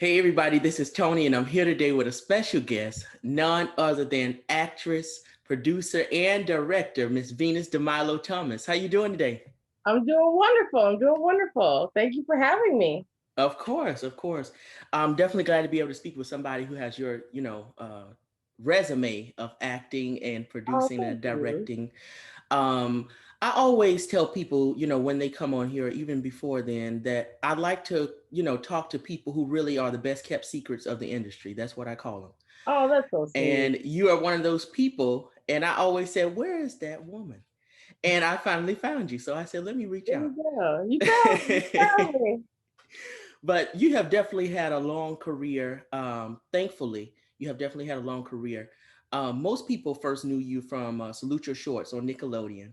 Hey everybody, this is Tony and I'm here today with a special guest, none other than actress, producer, and director, Miss Venus Demilo Thomas. How you doing today? I'm doing wonderful. I'm doing wonderful. Thank you for having me. Of course, of course. I'm definitely glad to be able to speak with somebody who has your, resume of acting and Oh, producing and thank you. directing. Um, I always tell people, when they come on here, even before then, that I like to, talk to people who really are the best kept secrets of the industry. That's what I call them. Oh, that's so sweet. And you are one of those people. And I always said, where is that woman? And I finally found you. So I said, let me reach There out. you go. You found me. You found me. But you have definitely had a long career. Thankfully, you have definitely had a long career. Most people first knew you from Salute Your Shorts on Nickelodeon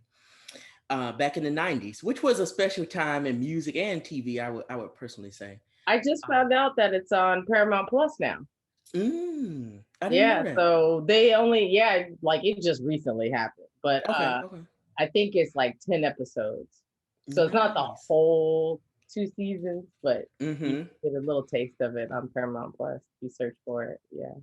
back in the 90s, which was a special time in music and TV, I would personally say. I just Uh, found out that it's on Paramount Plus now. I didn't know Yeah, that. so they only like it just recently happened. But Okay, okay. I think it's like 10 episodes. So it's not the Nice. whole 2 seasons, but you Mm-hmm. get a little taste of it on Paramount Plus. You search for it. Yeah,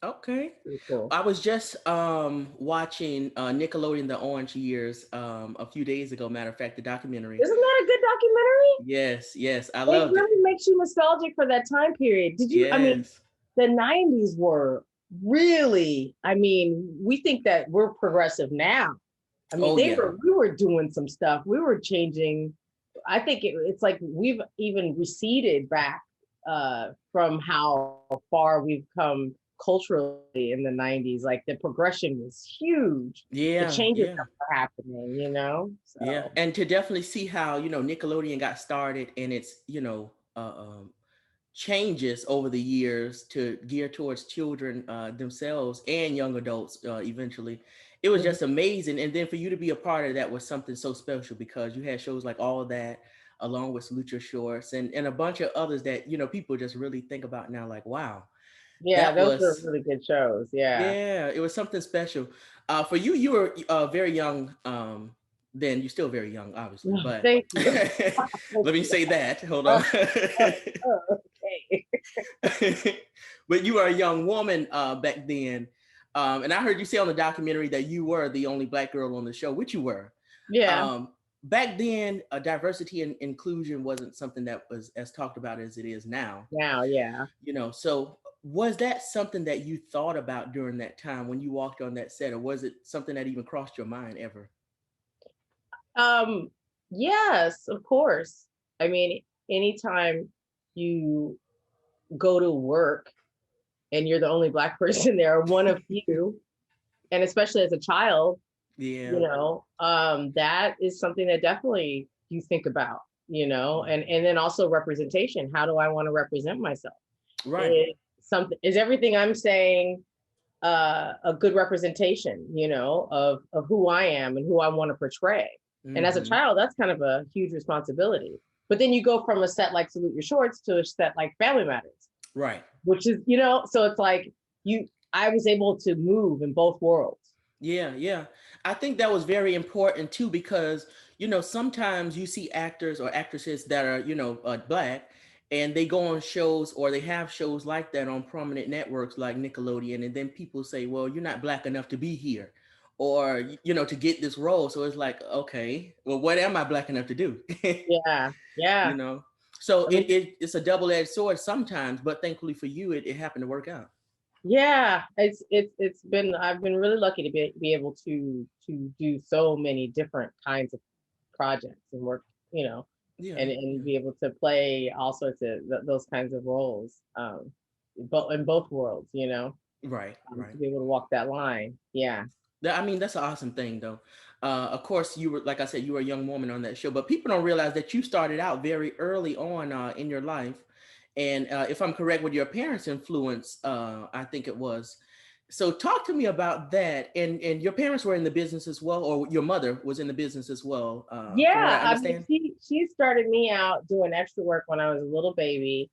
Okay. pretty cool. I was just watching Nickelodeon The Orange Years a few days ago, matter of fact, the documentary. Isn't that a good documentary? Yes, yes, I It loved it. really makes you nostalgic for that time period. I mean, Yes. the 90s were really, we think that we're progressive now. I mean, Oh yeah. we were doing some stuff. We were changing. I think it's like we've even receded back from how far we've come culturally in the 90s. Like the progression was huge. The Yeah, changes yeah. that were happening. Yeah, So and to definitely see how Nickelodeon got started and its changes over the years to gear towards children themselves and young adults eventually, it was mhm. just amazing. And then for you to be a part of that was something so special because you had shows like All of That, along with Salute Your Shorts, and a bunch of others that people just really think about now. Like, wow, Yeah, that those were was really good shows. Yeah. yeah, it was something special. For you, you were very young. Then you're still very young, obviously. But Thank you. let me say that. Hold Oh, on. oh, oh, okay. But you were a young woman back then, and I heard you say on the documentary that you were the only Black girl on the show, which you were. Yeah. Um, Back then, diversity and inclusion wasn't something that was as talked about as it is now. Now, yeah. So was that something that you thought about during that time when you walked on that set, or was it something that even crossed your mind ever? Um, yes, of course. I mean, anytime you go to work and you're the only Black person there, or one of few, and especially as a child, Yeah. that is something that definitely you think about, and then also representation. How do I want to represent myself? Right. Is everything I'm saying a good representation, of who I am and who I want to portray. And as a Mm-hmm. child, that's kind of a huge responsibility. But then you go from a set like Salute Your Shorts to a set like Family Matters, Right. which is, so it's like I was able to move in both worlds. Yeah, yeah. I think that was very important too because, sometimes you see actors or actresses that are, Black and they go on shows or they have shows like that on prominent networks like Nickelodeon. And then people say, well, you're not Black enough to be here or, to get this role. So it's like, okay, well, what am I Black enough to do? Yeah, you yeah. know? So I mean, it's a double-edged sword sometimes, but thankfully for you, it happened to work out. yeah. It's been I've been really lucky to be able to do so many different kinds of projects and work, you know, Yeah, and yeah. be able to play all sorts of those kinds of roles, but in both worlds, Right, to right. be able to walk that line. Yeah. I mean, that's an awesome thing, though. Of course, you were, like I said, you were a young woman on that show, but people don't realize that you started out very early on in your life. And if I'm correct with your parents' influence, I think it was. So talk to me about that. And your parents were in the business as well, or your mother was in the business as well, from what I Yeah, I mean, understand. she started me out doing extra work when I was a little baby,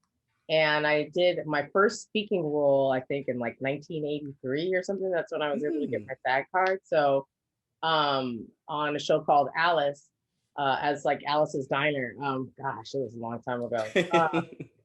and I did my first speaking role, I think, in like 1983 or something. That's when I was able to get Mm, my SAG card. So, on a show called Alice, as like Alice's Diner. Gosh, it was a long time ago.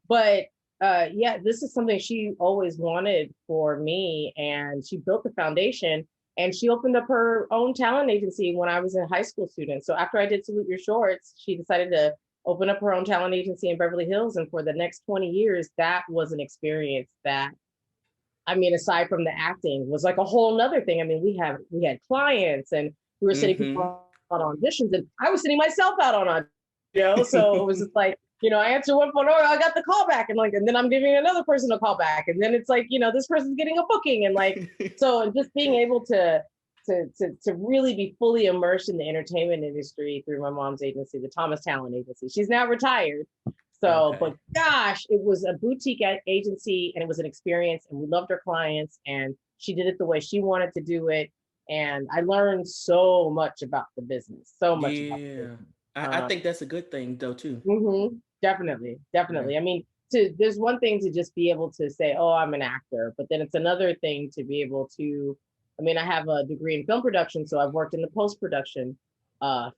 But Yeah, this is something she always wanted for me, and she built the foundation. And she opened up her own talent agency when I was a high school student. So after I did Salute Your Shorts, she decided to open up her own talent agency in Beverly Hills. And for the next 20 years, that was an experience that, I mean, aside from the acting, was like a whole nother thing. I mean, we had clients, and we were sitting Mm-hmm. people on auditions, and I was sitting myself out on auditions, you know. So it was just like, you know, I answer one phone, oh, I got the call back, and like, and then I'm giving another person a call back, and then it's like, you know, this person's getting a booking, and like, so just being able to really be fully immersed in the entertainment industry through my mom's agency, the Thomas Talent Agency. She's now retired. So, Okay. but gosh, it was a boutique agency, and it was an experience, and we loved our clients, and she did it the way she wanted to do it. And I learned so much about the business, so much about the Yeah. business. I think that's a good thing though too. Definitely, Yeah. definitely. I mean, there's one thing to just be able to say, oh, I'm an actor, but then it's another thing to be able to, I mean, I have a degree in film production, so I've worked in the post-production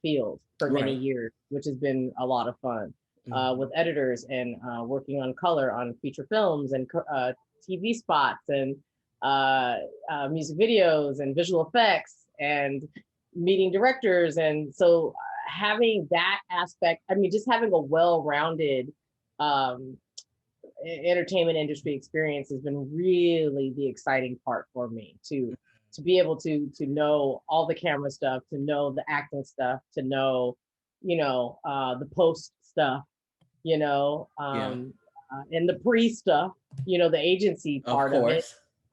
field for many Right. years, which has been a lot of fun Mm-hmm. with editors, and working on color on feature films, and TV spots, and music videos, and visual effects, and meeting directors. And so having that aspect, I mean, just having a well-rounded um, entertainment industry experience has been really the exciting part for me, to be able to know all the camera stuff, to know the acting stuff, to know, you know, the post stuff, you know, Yeah. and the pre stuff, you know, the agency Of part of it.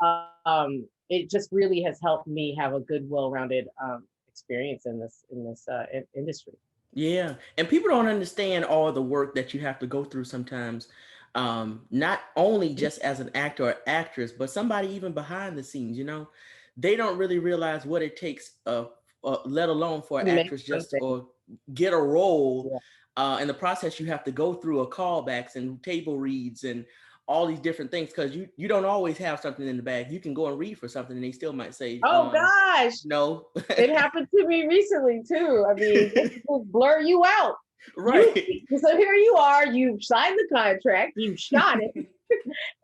course. It just really has helped me have a good, well-rounded experience in this industry. Yeah. And people don't understand all the work that you have to go through sometimes. Not only just as an actor or actress, but somebody even behind the scenes, you know, they don't really realize what it takes, let alone for an Make actress just something. or get a role. Yeah. In the process, you have to go through a callbacks and table reads and all these different things because you don't always have something in the bag. You can go and read for something and they still might say, Oh gosh, no. it happened to me recently too. I mean, they just blur you out. You Right. so here you are. You signed the contract. You shot it,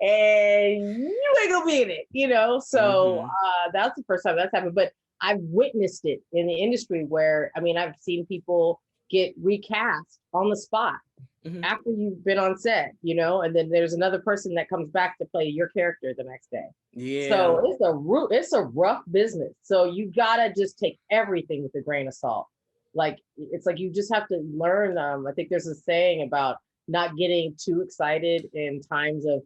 and you ain't gonna be in it. You know. So Mm-hmm. that's the first time that's happened. But I've witnessed it in the industry where, I mean, I've seen people get recast on the spot Mm-hmm. after you've been on set, you know, and then there's another person that comes back to play your character the next day. Yeah. So it's a rough business. So you gotta just take everything with a grain of salt. Like, it's like you just have to learn. I think there's a saying about not getting too excited in times of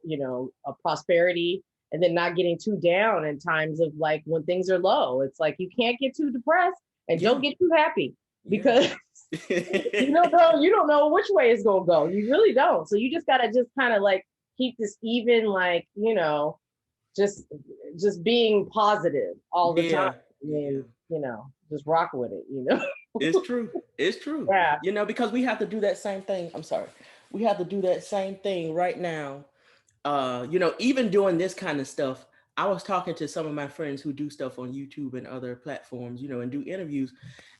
you know, of prosperity, and then not getting too down in times of like when things are low. It's like you can't get too depressed, and don't Yeah. get too happy, Yeah. because you don't know which way it's gonna go. You really don't. So you just gotta just kind of like keep this even, like, you know, just just being positive all the time. Yeah. I Yeah. mean, you know, just rock with it, you know. It's true. It's true. Yeah. You know, because we have to do that same thing. I'm sorry. We have to do that same thing right now. You know, even doing this kind of stuff, I was talking to some of my friends who do stuff on YouTube and other platforms, you know, and do interviews.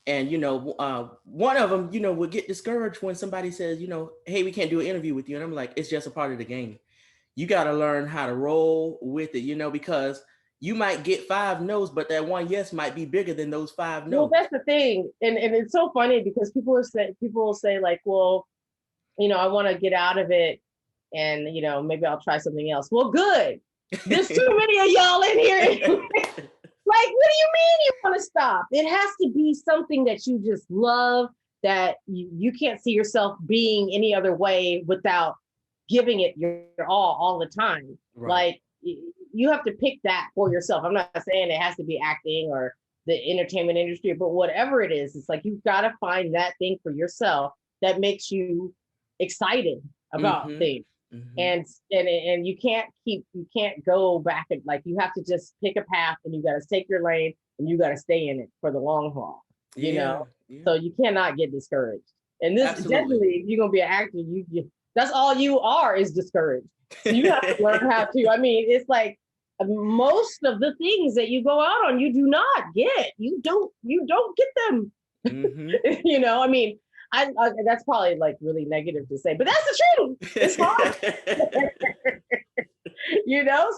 And, you know, one of them, you know, would get discouraged when somebody says, you know, hey, we can't do an interview with you. And I'm like, it's just a part of the game. You got to learn how to roll with it, you know, because you might get five no's, but that one yes might be bigger than those five Well, no's. that's the thing, and it's so funny because people will say like, well, you know, I want to get out of it, and you know, maybe I'll try something else. Well, good. There's too many of y'all in here. Like, what do you mean you want to stop? It has to be something that you just love, that you can't see yourself being any other way without giving it your all the time. Right. Like, you have to pick that for yourself. I'm not saying it has to be acting or the entertainment industry, but whatever it is, it's like you've got to find that thing for yourself that makes you excited about Mm-hmm. things. Mm-hmm. And you can't go back, and like, you have to just pick a path, and you got to take your lane, and you got to stay in it for the long haul, you know. Yeah. Yeah. So you cannot get discouraged, and this Absolutely. definitely, if you're gonna be an actor, you that's all you are, is discouraged. So you have to learn how to, I mean, it's like most of the things that you go out on, you do not get, you don't get them. Mm-hmm. You know, I mean, that's probably like really negative to say, but that's the truth. It's hard.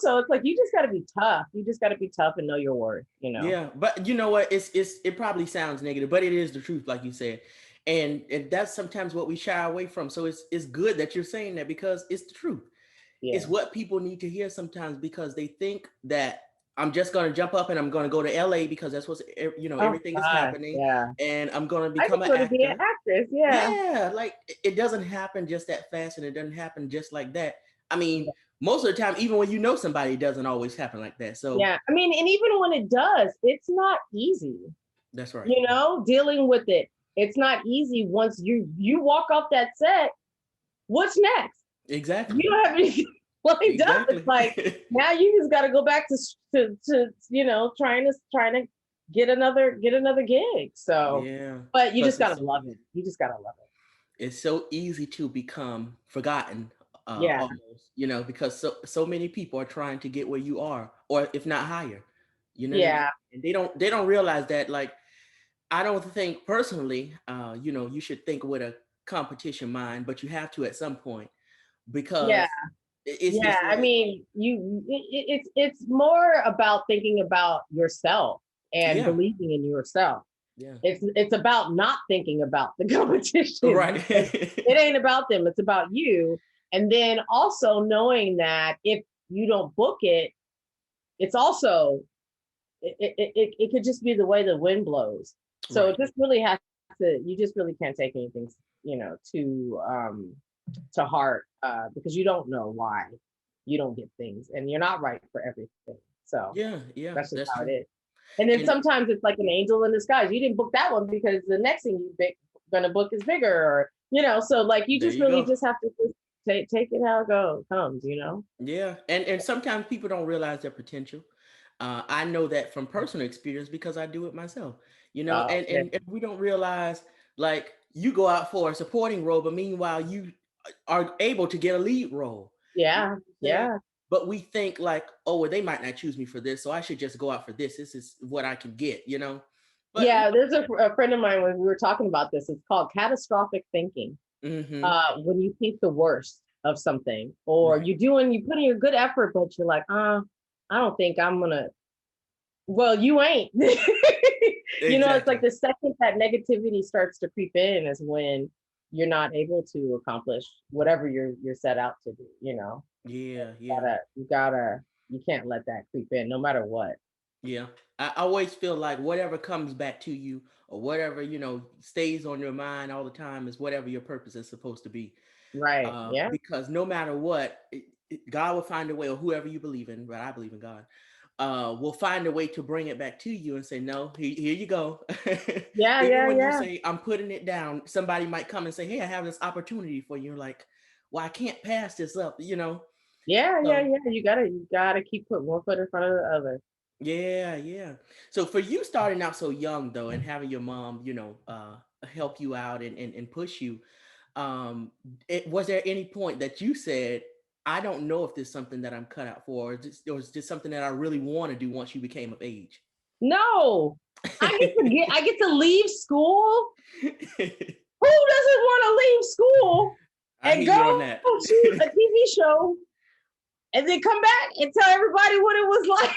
So it's like you just got to be tough. You just got to be tough and know your worth. Yeah, but you know what? It probably sounds negative, but it is the truth, like you said, and that's sometimes what we shy away from. So it's good that you're saying that because it's the truth. It's Yeah. what people need to hear sometimes because they think that I'm just going to jump up and I'm going to go to LA because that's what's Oh everything is God. happening, Yeah. and I'm going to I become just an want to be an actor. actress. Yeah. Yeah, like it doesn't happen just that fast, and it doesn't happen just like that. I mean, most of the time, even when you know somebody, it doesn't always happen like that. So Yeah. I mean, and even when it does, it's not easy. that's right. Dealing with it. It's not easy once you walk off that set. What's next? Exactly. You don't have anything lined up. It's like now you just got to go back to trying to get another gig. So, Yeah, but you because just gotta it's love it. You just gotta love it. it's so easy to become forgotten, Yeah, almost. Because so many people are trying to get where you are, or if not higher. yeah, And they don't realize that. Like, I don't think personally, you should think with a competition mind, but you have to at some point yeah, because it's yeah. just I like, mean, it's more about thinking about yourself and yeah, believing in yourself. yeah, It's about not thinking about the competition right, because it ain't about them. It's about you. And then also knowing that if you don't book it, it's also it could just be the way the wind blows. So it right, just really has to. You just really can't take anything, to heart because you don't know why you don't get things, and you're not right for everything. So yeah, yeah, that's just that's how it true. is. And then And sometimes it's like an angel in disguise. You didn't book that one because the next thing gonna book is bigger, or. So like you there just you really go. just have to just take it how it comes. Yeah, and sometimes people don't realize their potential. I know that from personal experience because I do it myself. Oh And, yeah, and we don't realize, like, you go out for a supporting role, but meanwhile you are able to get a lead role. You know yeah, what I'm saying? yeah. But we think like, oh, well, they might not choose me for this, so I should just go out for this. This is what I can get. But Yeah, there's a friend of mine when we were talking about this. It's called catastrophic thinking. mm-hmm, When you think the worst of something, or right, you put in a good effort, but you're like, I don't think I'm gonna. Well, you ain't. It's like exactly. the second that negativity starts to creep in is when you're not able to accomplish whatever you're set out to do. Yeah, You yeah. you can't let that creep in, no matter what. Yeah. I always feel like whatever comes back to you or whatever, stays on your mind all the time is whatever your purpose is supposed to be. Right? Yeah. Because no matter what, God will find a way, or whoever you believe in, but I believe in God, will find a way to bring it back to you and say, no, here you go. Yeah. Even Yeah. when you Yeah. say, I'm putting it down, somebody might come and say, hey, I have this opportunity for you. You're like, well, I can't pass this up. Yeah. Yeah. So Yeah. You gotta keep putting one foot in front of the other. yeah, yeah. So for you starting out so young though, and having your mom, help you out and push you, was there any point that you said, I don't know if this is something that I'm cut out for, or is this something that I really want to do once you became of age? No, I get to leave school. Who doesn't want to leave school I and hear you on go that. shoot a TV show and then come back and tell everybody what it was like?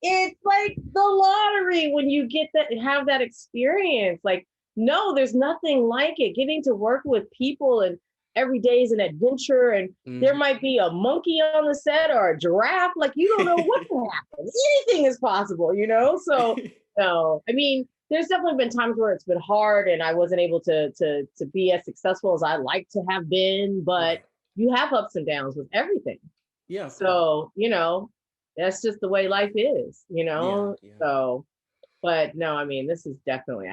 It's like the lottery when you get that have that experience. Like, no, there's nothing like it. Getting to work with people and every day is an adventure, and there Mhm. might be a monkey on the set or a giraffe. Like, you don't know what can happen. Anything is possible. So no, I mean, there's definitely been times where it's been hard and I wasn't able to be as successful as I like to have been, but Right. you have ups and downs with everything. Yeah, of course. So, that's just the way life is, Yeah, yeah. So, but no, I mean, this is definitely,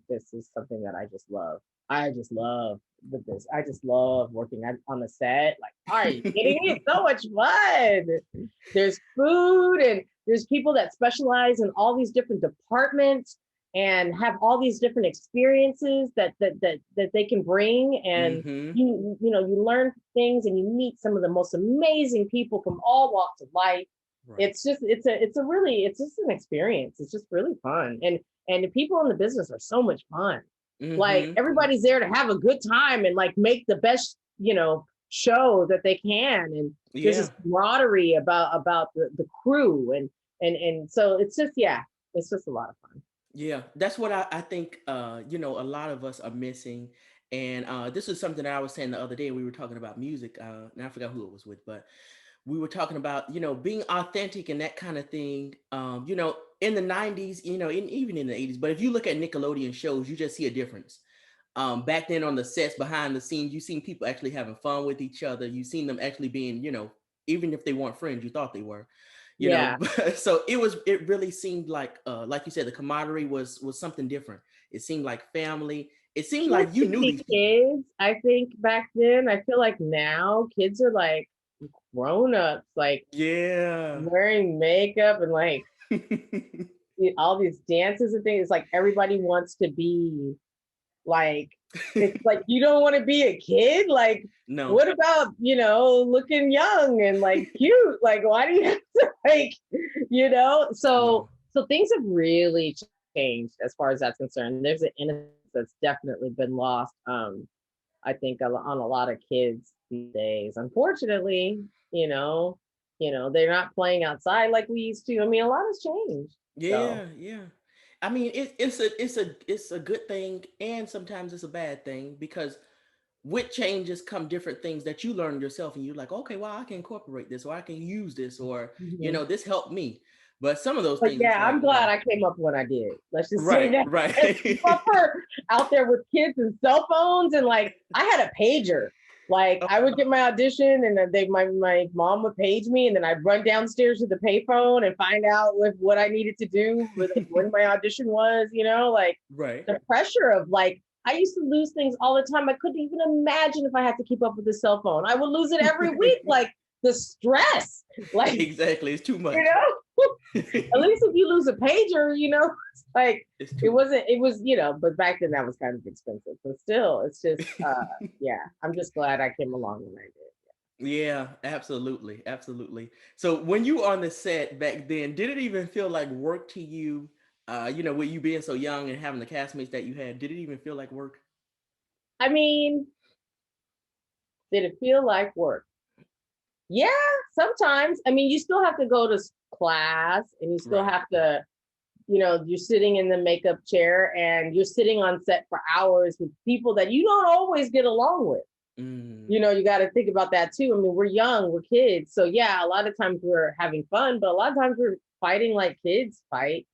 this is something that I just love. I just love this. I just love working on the set. Like, are you kidding me? It's so much fun. There's food and there's people that specialize in all these different departments and have all these different experiences that they can bring. And hmm you learn things and you meet some of the most amazing people from all walks of life. Right. it's just it's just an experience. It's just really fun. And the people in the business are so much fun. Like Mm-hmm. everybody's there to have a good time and like make the best, show that they can. And there's Yeah. this camaraderie about the crew and so it's just, yeah, it's just a lot of fun. Yeah, that's what I think a lot of us are missing. And this is something that I was saying the other day. We were talking about music, and I forgot who it was with, but we were talking about, being authentic and that kind of thing. In the 90s, even in the 80s, but if you look at Nickelodeon shows, you just see a difference. Back then on the sets behind the scenes, you seen people actually having fun with each other. You seen them actually being, even if they weren't friends, you thought they were, Yeah. so it really seemed like you said, the camaraderie was something different. It seemed like family. It seemed Kids like you could knew be these people. kids, I think back then. I feel like now kids are like grown-ups, like Yeah. wearing makeup and like all these dances and things. It's like everybody wants to be like, it's like you don't want to be a kid. Like, No. what about, looking young and like cute? Like, why do you have to like, No. so things have really changed as far as that's concerned. There's an innocence that's definitely been lost. I think on a lot of kids these days. Unfortunately, they're not playing outside like we used to. I mean, a lot has changed. So Yeah, yeah. I mean, it's a good thing, and sometimes it's a bad thing because with changes come different things that you learn yourself, and you're like, okay, well, I can incorporate this, or I can use this, or mhm. this helped me. But some of those But things, it's yeah, like, I'm glad I came up when I did. Let's just say right, that. right. Buffer out there with kids and cell phones, and like I had a pager. Like I would get my audition, and then my mom would page me, and then I'd run downstairs to the payphone and find out what I needed to do with like, when my audition was. Like Right. the pressure of like I used to lose things all the time. I couldn't even imagine if I had to keep up with the cell phone. I would lose it every week. Like the stress, like Exactly. It's too you much. know. At least if you lose a pager, it's like It's it too much. wasn't, it was, but back then that was kind of expensive. But still, it's just yeah, I'm just glad I came along when I did. Yeah, absolutely. Absolutely. So when you were on the set back then, did it even feel like work to you? With you being so young and having the castmates that you had, did it even feel like work? I mean, did it feel like work? Yeah, sometimes. I mean, you still have to go to class and you still Right. have to, you're sitting in the makeup chair and you're sitting on set for hours with people that you don't always get along with. Mm. You got to think about that too. I mean, we're young, we're kids. So, yeah, a lot of times we're having fun, but a lot of times we're fighting like kids fight.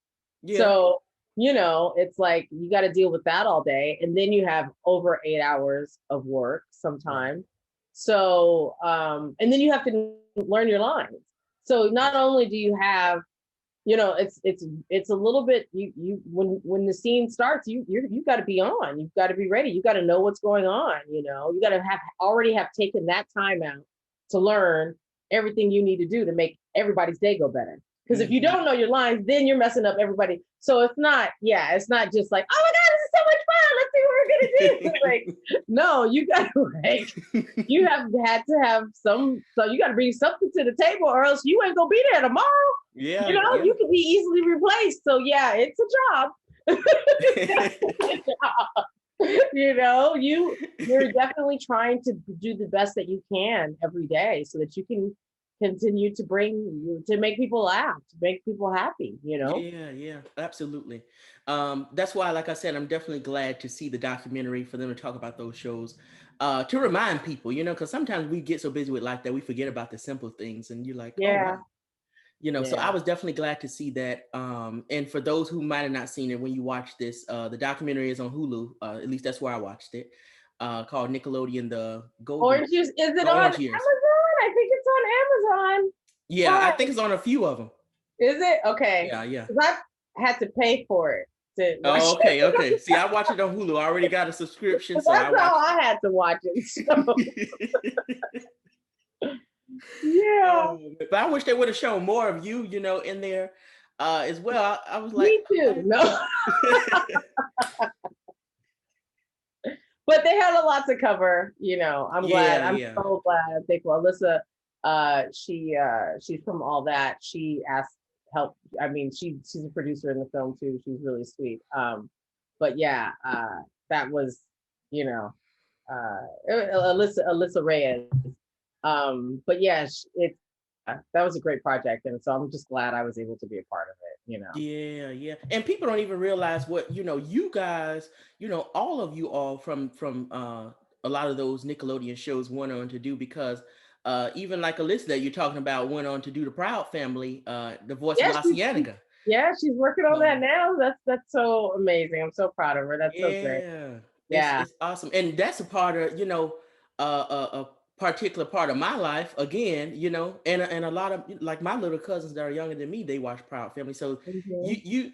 Yeah. So, it's like you got to deal with that all day. And then you have over 8 hours of work Right. sometime. So, and then you have to learn your lines. So, not Yes. only do you have it's a little bit when the scene starts you got to be on, you've got to be ready, you got to know what's going on, you got to have already have taken that time out to learn everything you need to do to make everybody's day go better, because if you Hmm. don't know your lines then you're messing up everybody. So it's not just like, oh my god, this is so much fun, let's see what we're gonna do. Like, no, you got to like you have had to have so you got to bring something to the table or else you ain't gonna be there tomorrow. Yeah. Yeah. You can be easily replaced. So yeah, it's a job. It's a job. You're definitely trying to do the best that you can every day so that you can continue to make people laugh, to make people happy. Yeah, yeah, absolutely. That's why, like I said, I'm definitely glad to see the documentary for them to talk about those shows, to remind people, because sometimes we get so busy with life that we forget about the simple things, and you're like, oh Yeah. wow, So I Yeah. was definitely glad to see that. And for those who might have not seen it, when you watch this, the documentary is on Hulu. At least that's where I watched it. Called Nickelodeon, Orange juice, is it the on Orange Years. Amazon? I think it's on Amazon Yeah, I think Prime. it's on a few of them. Is it? Okay. Yeah, yeah. Because I had to pay for it to Oh, watch okay, it. okay. See, I watch it on Hulu. I already got a subscription, so I That's how watched I had to watch it. So it. yeah, But I wish they would have shown more of you, in there as well. I was like, me too. okay. No, but they had a lot to cover. I'm glad. Yeah, I'm yeah. so glad. I think Alyssa She's from All That. She asked help. I mean, she's a producer in the film too. She's really sweet. But yeah, that was, you know, Alyssa Reyes. But yeah, that was a great project, and so I'm just glad I was able to be a part of it. Yeah, yeah. And people don't even realize what, you guys, all of you all from a lot of those Nickelodeon shows went on to do, because even like Alyssa that you're talking about went on to do the Proud Family, the voice of Yeah, La Cienega. yeah, she's working on that So now. That's so amazing. I'm so proud of her. That's so great. yeah, it's Yeah. it's awesome. And that's a part of, a particular part of my life again, and a lot of like my little cousins that are younger than me, they watch Proud Family. So Hmm. you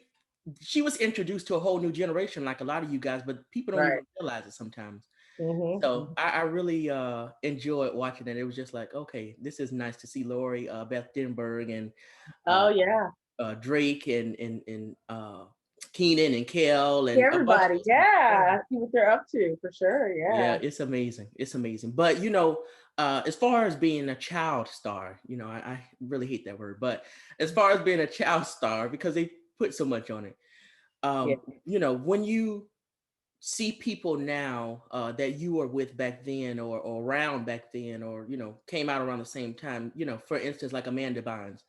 she was introduced to a whole new generation, like a lot of you guys, but people don't Right. even realize it sometimes. So Hmm. I really enjoyed watching it. It was just like, okay, this is nice to see Lori, Beth Denberg, and Oh uh, yeah. Drake, and Keenan and Kel, See and a bunch of everybody. those people. Yeah, Yeah. See what they're up to for sure. yeah, Yeah. it's amazing. It's amazing. But as far as being a child star, I really hate that word, but as far as being a child star, because they put so much on it. Yeah. When you see people now that you were with back then, or around back then, or came out around the same time, for instance, like Amanda Bynes,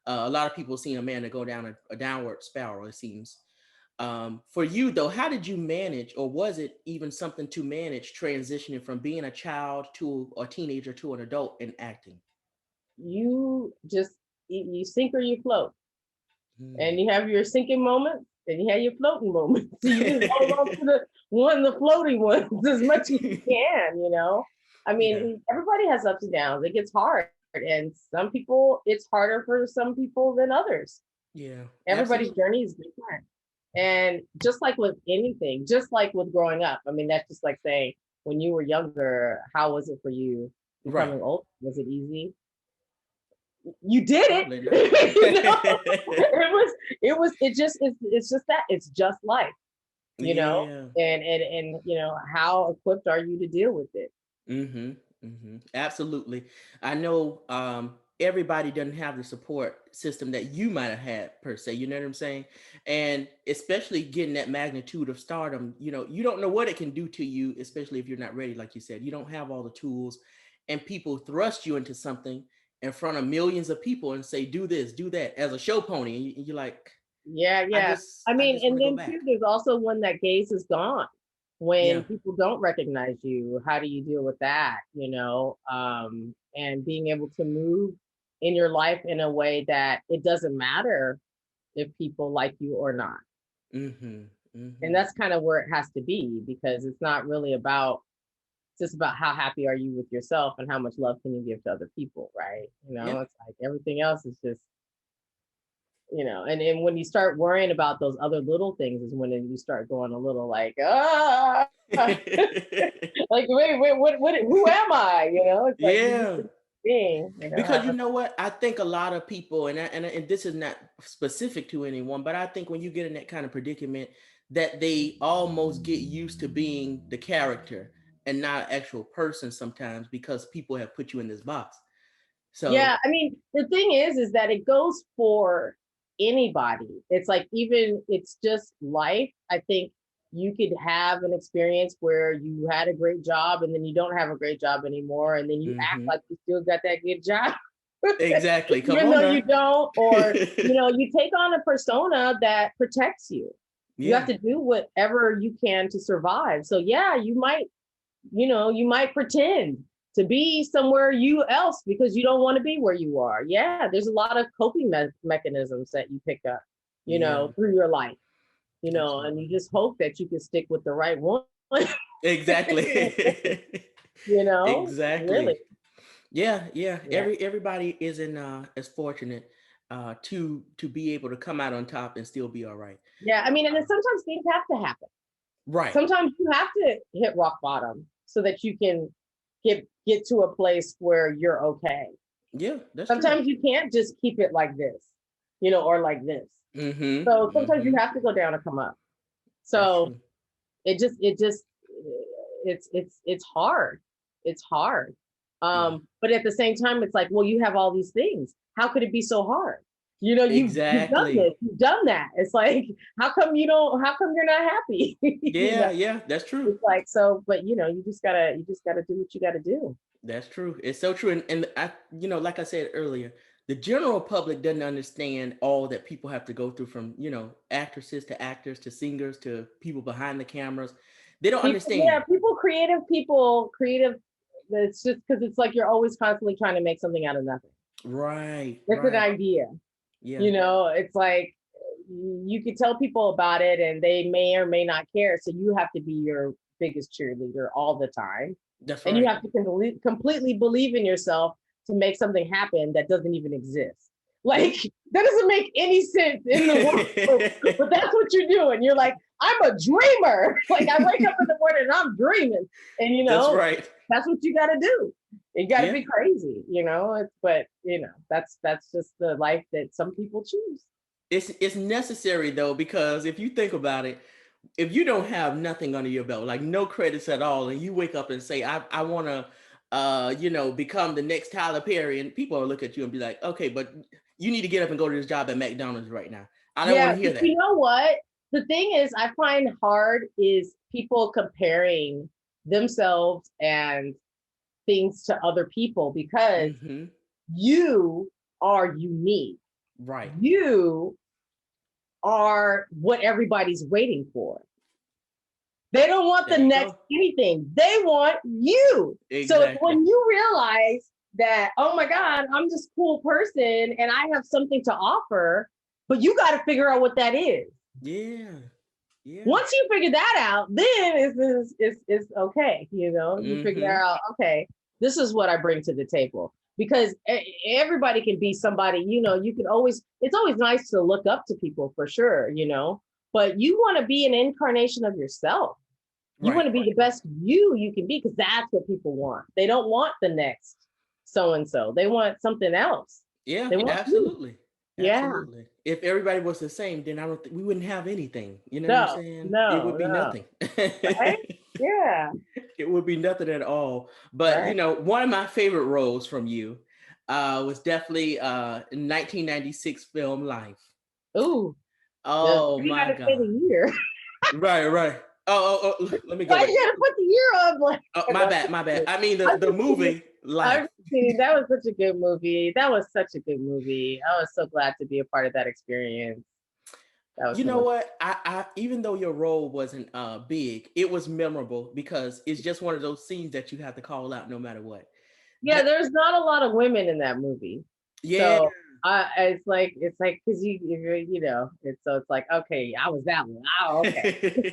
a lot of people seen Amanda go down a downward spiral, it seems. For you though, how did you manage, or was it even something to manage, transitioning from being a child to a teenager to an adult in acting? You just you sink or you float. Hmm. And you have your sinking moments and you have your floating moments. So you just hold on to the floating ones as much as you can. I Yeah, mean, everybody has ups and downs. It gets hard. And some people, it's harder for some people than others. yeah, Everybody's absolutely. journey is different. And just like with anything, just like with growing up, I mean, that's just like saying, when you were younger, how was it for you Right. becoming old? Was it easy? You did it. Probably not. It's just that it's just life, you know Yeah. and how equipped are you to deal with it? Mm-hmm. Mm-hmm. Absolutely. I know everybody doesn't have the support system that you might have had per se. You know what I'm saying? And especially getting that magnitude of stardom, you don't know what it can do to you, especially if you're not ready, like you said. You don't have all the tools, and people thrust you into something in front of millions of people and say, do this, do that, as a show pony. And you're like, Yeah, I yeah. just I I mean, just want and to go then too, back. there's also when that gaze is gone, when Yeah. people don't recognize you. How do you deal with that? And being able to move in your life in a way that it doesn't matter if people like you or not. Mm-hmm. And Mm-hmm. that's kind of where it has to be, because it's not really about, it's just about how happy are you with yourself and how much love can you give to other people, right? Yeah. It's like everything else is just, and when you start worrying about those other little things is when you start going a little like, like, wait, who am I? It's like you're just Yeah. a being, Because you having, know what, I think a lot of people, and this is not specific to anyone, but I think when you get in that kind of predicament, that they almost get used to being the character and not an actual person sometimes, because people have put you in this box. So yeah, I mean, the thing is that it goes for anybody. It's like, even it's just life. I think you could have an experience where you had a great job and then you don't have a great job anymore, and then you act mhm. like you still got that good job, Exactly. Come even on though you now. don't, or you take on a persona that protects you. You have Yeah. to do whatever you can to survive. So yeah, you might pretend to be somewhere you else because you don't want to be where you are. Yeah, there's a lot of coping mechanisms that you pick up, Yeah. through your life, and Absolutely. you just hope that you can stick with the right one. Exactly. Really. Exactly. Yeah, yeah. Yeah. Everybody isn't as fortunate to be able to come out on top and still be all right. Yeah. I mean, and then Um, sometimes things have to happen. right. Sometimes you have to hit rock bottom so that you can get to a place where you're okay. Yeah, that's true. Sometimes you can't just keep it like this, or like this. Mm-hmm. So sometimes you Mm-hmm. have to go down and come up. That's So true. it just it's hard. It's hard. Yeah. But at the same time, it's like, well, you have all these things. How could it be so hard? You know, you've done Exactly. this, you've done that. It's like, how come you're not happy? You know, Yeah, yeah, that's true. it's like, so, but you just gotta do what you gotta do. That's true. It's so true. And I, like I said earlier, the general public doesn't understand all that people have to go through from, actresses to actors to singers to people behind the cameras. They don't People, yeah, understand. creative. It's just because it's like you're always constantly trying to make something out of nothing. Right, It's an right. idea. Yeah, You know, it's like you could tell people about it and they may or may not care. So you have to be your biggest cheerleader all the time. that's And you right. have to completely believe in yourself to make something happen that doesn't even exist. Like, that doesn't make any sense in the world, but that's what you're doing. You're like, I'm a dreamer. Like, I wake up in the morning and I'm dreaming. And, That's right. that's what you got to do. You got to Yeah. be crazy, but, that's just the life that some people choose. It's necessary though, because if you think about it, if you don't have nothing under your belt, like no credits at all, and you wake up and say, I want to, become the next Tyler Perry, and people will look at you and be like, okay, but you need to get up and go to this job at McDonald's right now. I don't want Yeah, to hear but that. you know what? The thing is, I find hard is people comparing themselves and things to other people because Hmm. you are unique. Right. You are what everybody's waiting for. They don't want the There you next go. anything. They want you. So Exactly. when you realize that, oh my God, I'm this cool person and I have something to offer, but you got to figure out what that is. Yeah. Yeah. Once you figure that out, then it's okay. You figure Hmm. out, okay, this is what I bring to the table. Because everybody can be somebody, you can always, it's always nice to look up to people for sure, but you want to be an incarnation of yourself. You want Right. to be the best you can be because that's what people want. They don't want the next so and so. They want something else. Yeah, They want you. absolutely. Yeah. Absolutely. If everybody was the same, then I don't think we wouldn't have anything. You know what I'm No, saying? It no, would be no. nothing. Right? Yeah. It would be nothing at all. But Right. one of my favorite roles from you was definitely in 1996 film Life. Ooh, Oh you my gotta say the God. year. Right, right. Oh, let me go Why back. you gotta put the year on? Like, Oh, my no, bad, my bad. I mean I've the just seen, movie I've Life. seen. That was such a good movie. That was such a good movie. I was so glad to be a part of that experience. That was You so know much. what? I even though your role wasn't big, it was memorable because it's just one of those scenes that you have to call out no matter what. Yeah, That there's not a lot of women in that movie, yeah. so it's like because it's like, okay, I was that one. Oh, okay.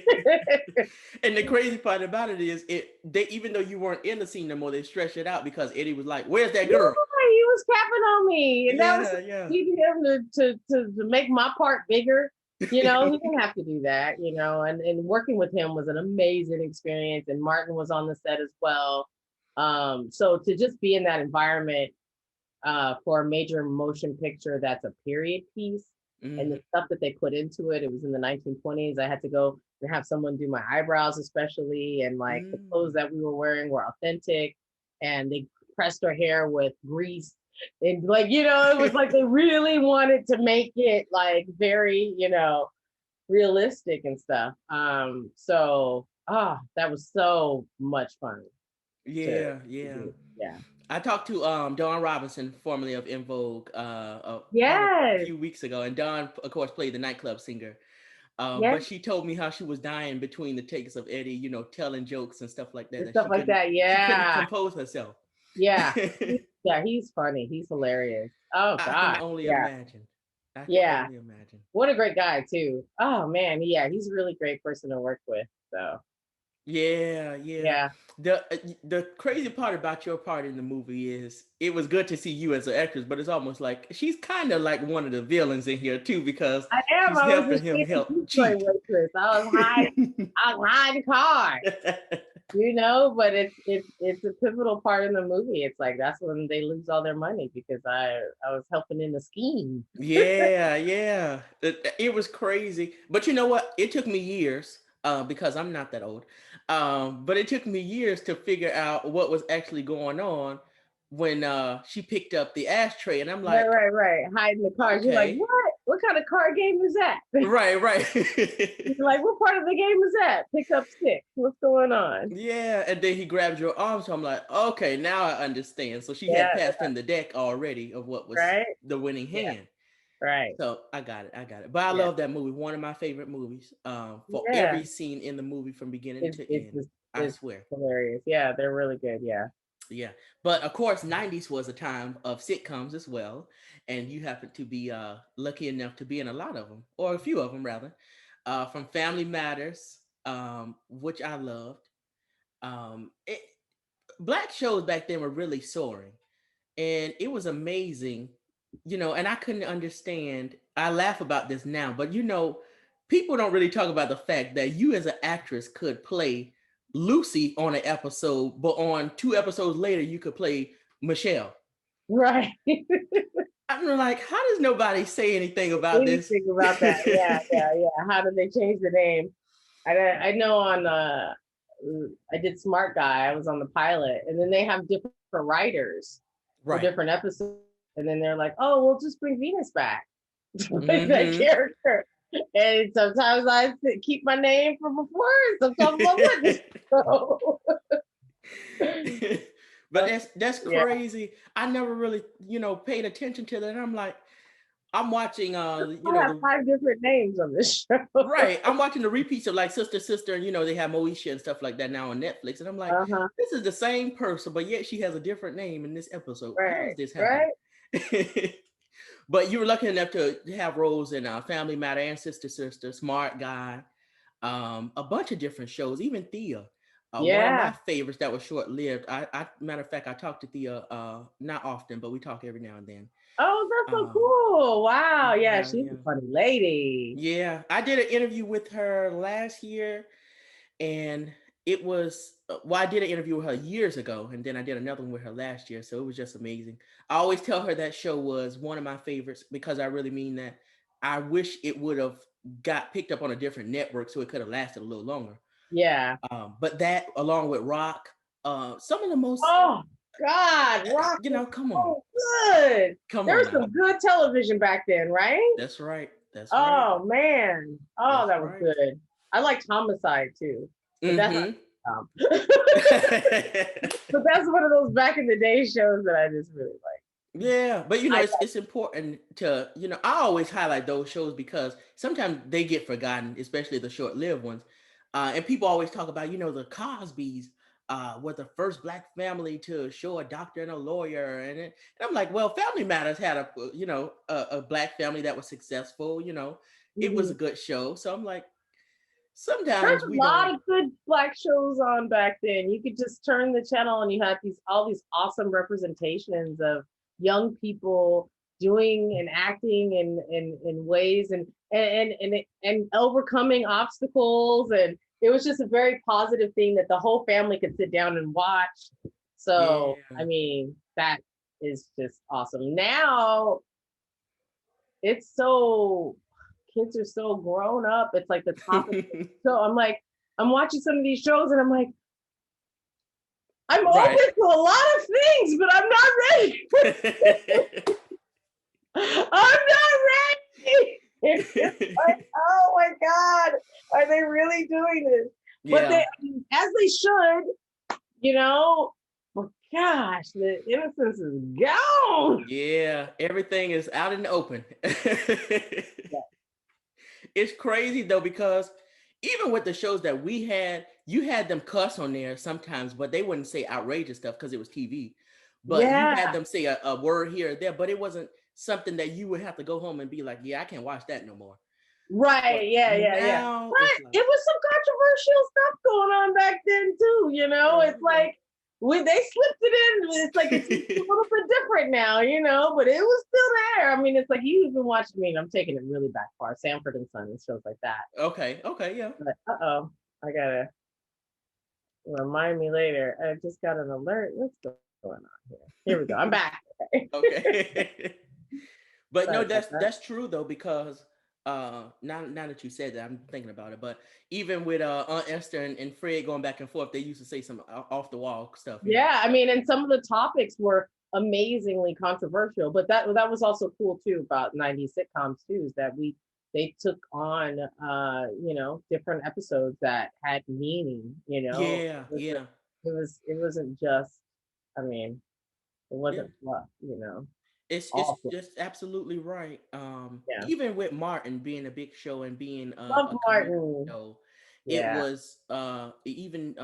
And the crazy part about it is they, even though you weren't in the scene no more, they stretched it out because Eddie was like, "Where's that Yeah, girl?" he was capping on me, and that was Yeah, yeah. easy him to make my part bigger. He didn't have to do that. And working with him was an amazing experience. And Martin was on the set as well. So to just be in that environment for a major motion picture that's a period piece, and the Hmm. stuff that they put into it, it was in the 1920s. I had to go and have someone do my eyebrows, especially, and like the clothes Mm. that we were wearing were authentic, and they pressed her hair with grease. And like, it was like they really wanted to make it like very, realistic and stuff. That was so much fun Yeah, to yeah. do. Yeah. I talked to Dawn Robinson, formerly of In Vogue, about a Yes. few weeks ago, and Dawn, of course, played the nightclub singer. Yes. But she told me how she was dying between the takes of Eddie, telling jokes and stuff like that, And that stuff like that. she couldn't Yeah. compose herself. Yeah. I Yeah. He's funny. He's hilarious. Oh can God. only Yeah. imagine. I can Yeah. only imagine. What a great guy too. Oh man. Yeah. He's a really great person to work with. So Yeah, yeah. yeah. The crazy part about your part in the movie is it was good to see you as an actress, but it's almost like she's kind of like one of the villains in here too because I am. she's I was helping just him being a help Detroit cheat. waitress. I was hiding cars. But it's a pivotal part in the movie. It's like that's when they lose all their money because I was helping in the scheme. Yeah, yeah. It was crazy. But you know what? It took me years, because I'm not that old. But it took me years to figure out what was actually going on. when she picked up the ashtray, and I'm Right, like, right, right. Hiding the cards. You're like, okay, what? What kind of card game is that? right, right. You're like, what part of the game is that? Pick up six. What's going on? Yeah, and then he grabbed your arm, so I'm like, okay, now I understand. So she had Yeah, passed him the deck already of what was right. the winning Yeah, hand. right. So I got it, I got it. But I Yeah, love that movie. One of my favorite movies. For yeah. every scene in the movie from beginning It's to it's end, just I it's swear. hilarious. Yeah, they're really good. Yeah. Yeah, but of course, '90s was a time of sitcoms as well, and you happen to be lucky enough to be in a lot of them, or a few of them rather. From Family Matters, which I loved. It, black shows back then were really soaring, and it was amazing, and I couldn't understand. I laugh about this now, but people don't really talk about the fact that you as an actress could play Lucy on an episode, but on 2 episodes later you could play Michelle. Right. I'm like, how does nobody say anything about this? Anything about that? Yeah, yeah, yeah. How did they change the name? I know on I did Smart Guy. I was on the pilot, and then they have different writers for Right. different episodes, and then they're like, "Oh, we'll just bring Venus back to play that Hmm. character." And sometimes I keep my name from before, sometimes I wouldn't. So, But that's yeah, crazy. I never really, paid attention to that. I'm like, I'm watching I have the 5 different names on this show. right. I'm watching the repeats of like Sister Sister, and they have Moesha and stuff like that now on Netflix. And I'm like, Uh-huh. this is the same person, but yet she has a different name in this episode. How Right, is this happening? right. But you were lucky enough to have roles in Family Matter and Sister Sister, Smart Guy, a bunch of different shows, even Thea. One of Yeah. my favorites that was short lived. Matter of fact, I talk to Thea not often, but we talk every now and then. Oh, that's so Um, cool. Wow. Yeah, yeah, she's a yeah. funny lady. Yeah, I did an interview with her last year, and it was I did an interview with her years ago, and then I did another one with her last year, so it was just amazing. I always tell her that show was one of my favorites because I really mean that. I wish it would have got picked up on a different network so it could have lasted a little longer. Yeah. But that, along with Rock, some of the most, Oh God, Rock was come on, so good. come There on was now. some good television back then, right? That's right. That's right. Oh man. Oh, That's that was right. good. I liked Homicide too, but that's not Mm-hmm. but that's one of those back in the day shows that I just really like. Yeah, but I it's important to, I always highlight those shows because sometimes they get forgotten, especially the short-lived ones. And people always talk about, the Cosbys were the first black family to show a doctor and a lawyer, and I'm like, well, Family Matters had a black family that was successful. It was a Mhm. good show, so I'm like, There's sometimes a we lot don't. of good black shows on back then. You could just turn the channel and you had all these awesome representations of young people doing and acting in ways and overcoming obstacles, and it was just a very positive thing that the whole family could sit down and watch. So Yeah. I mean that is just awesome. Now it's so kids are so grown up. It's like the topic. So I'm like, I'm watching some of these shows and I'm like, I'm Right. open to a lot of things, but I'm not ready. I'm not ready. It's like, oh my God, are they really doing this? But Yeah. as they should, you know, but gosh, the innocence is gone. Yeah, everything is out in the open. It's crazy though because even with the shows that we had, you had them cuss on there sometimes, but they wouldn't say outrageous stuff because it was TV. But you had Yeah, them say a word here or there, but it wasn't something that you would have to go home and be like, "Yeah, I can't watch that no more." But right. Yeah, yeah, yeah. now it's But like, it was some controversial stuff going on back then too. yeah, It's yeah. like when they slipped it in, it's like it's a little bit different now, but it was still there. I mean, it's like you even watched me, and I'm taking it really back far. Sanford and Son and shows like that. Okay, okay, yeah. But I gotta remind me later. I just got an alert. What's going on here? Here we go. I'm back. Okay. But no, Sorry about that. that's true though, because now that you said that, I'm thinking about it. But even with Aunt Esther and Fred going back and forth, they used to say some off the wall stuff. Yeah, I mean, and some of the topics were amazingly controversial. But that was also cool too about 90s sitcoms too, is that they took on different episodes that had meaning, Yeah, yeah, it wasn't just, I mean, it yeah. wasn't fluff, It's awful. just absolutely right. Yeah. Even with Martin being a big show and being Love a comedic Martin. show, it Yeah. was it even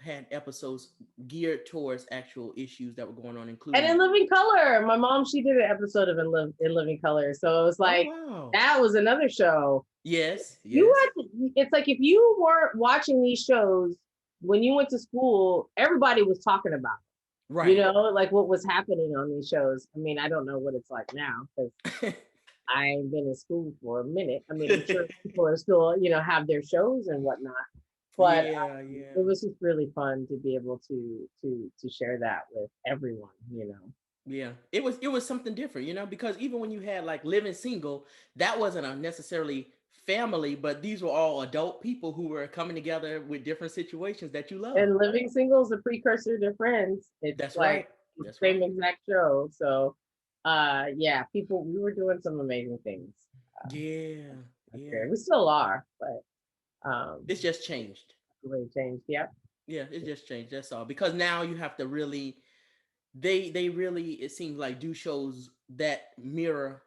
had episodes geared towards actual issues that were going on, And including. In Living Color, my mom, she did an episode of In Living Color. So it was Oh like, wow! that was another show. Yes, You yes, had to, it's like if you weren't watching these shows when you went to school, everybody was talking about it, right. like what was happening on these shows. I mean, I don't know what it's like now because I ain't been in school for a minute. I mean, I'm sure people are still, have their shows and whatnot. But Yeah, yeah. it was just really fun to be able to share that with everyone. Yeah, it was something different, because even when you had like Living Single, that wasn't a necessarily family, but these were all adult people who were coming together with different situations that you love. And Living Single is a precursor to Friends. It's That's like right. the That's same right. exact show. So, yeah, we were doing some amazing things. Yeah, That's yeah. great. We still are, but It's just changed. the way it changed. Yeah. Yeah, it just changed. That's all. Because now you have to really, they really, it seems like, do shows that mirror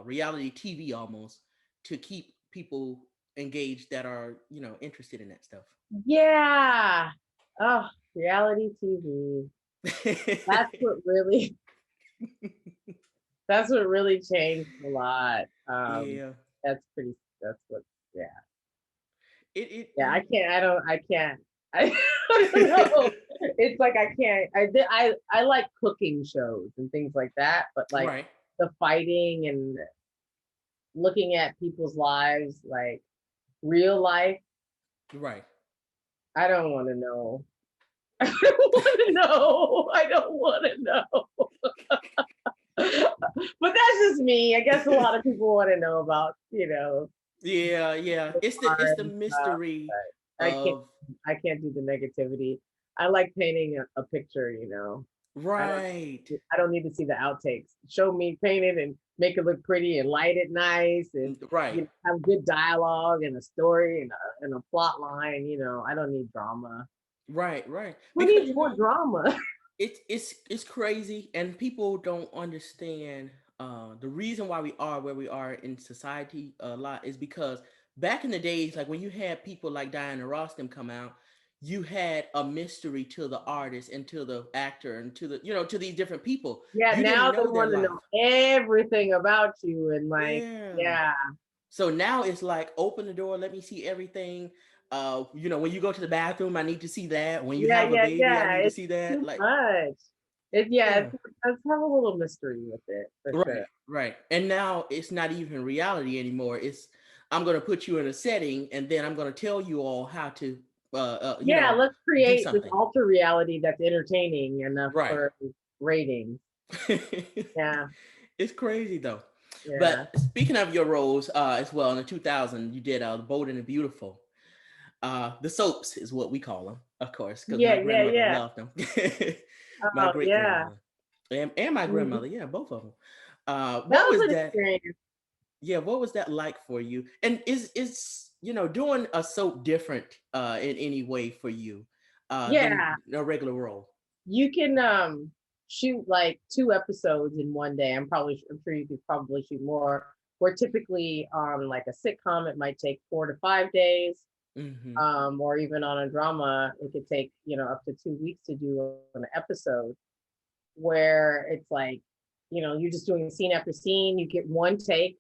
reality TV almost, to keep people engaged that are interested in that stuff. Yeah. Oh, reality TV. That's what really that's what really changed a lot. Yeah. That's pretty that's what yeah. Yeah, I It can't I can't I, I don't know. It's like I can't I like cooking shows and things like that, but like right, the fighting and looking at people's lives, like real life, right. I don't want to know. I don't want to know. I don't want to know. But that's just me. I guess a lot of people want to know about, Yeah, yeah. the It's art the and stuff. mystery But of I can't do the negativity. I like painting a picture, I don't right, I don't need to see the outtakes. Show me paint it and make it look pretty and light it nice and right, have good dialogue and a story and a plot line. I don't need drama. right, right. Who Because needs more drama? it's crazy, and people don't understand the reason why we are where we are in society a lot is because back in the days, like when you had people like Diana Ross them come out, you had a mystery to the artist and to the actor and to the to these different people. Yeah, You didn't now they know their want to life. know everything about you and like, Yeah. yeah, So now it's like, open the door, let me see everything. When you go to the bathroom, I need to see that. When you yeah, have a yeah, baby, I yeah. need to It's see that. too Like, much. yeah. Let's have a little mystery with it for Right, sure. right. And now it's not even reality anymore. It's, I'm going to put you in a setting and then I'm going to tell you all how to Yeah, let's do create this something. alter reality that's entertaining enough Right. for ratings. Yeah, It's crazy though. yeah, But speaking of your roles as well, in the 2000, you did The Bold and the Beautiful. The soaps is what we call them, of course, because my yeah, yeah, grandmother yeah. loved them. My Oh, great yeah. grandmother and my Mhm. grandmother, yeah, both of them. That What was was an that? experience. Yeah, what was that like for you? And is doing a soap different in any way for you than Yeah, a regular role? you can shoot like 2 episodes in one day. I'm sure you could probably shoot more. Where typically on like a sitcom, it might take 4 to 5 days. Mm-hmm. Or even on a drama, it could take, up to 2 weeks to do an episode where it's like, you're just doing scene after scene. You get one take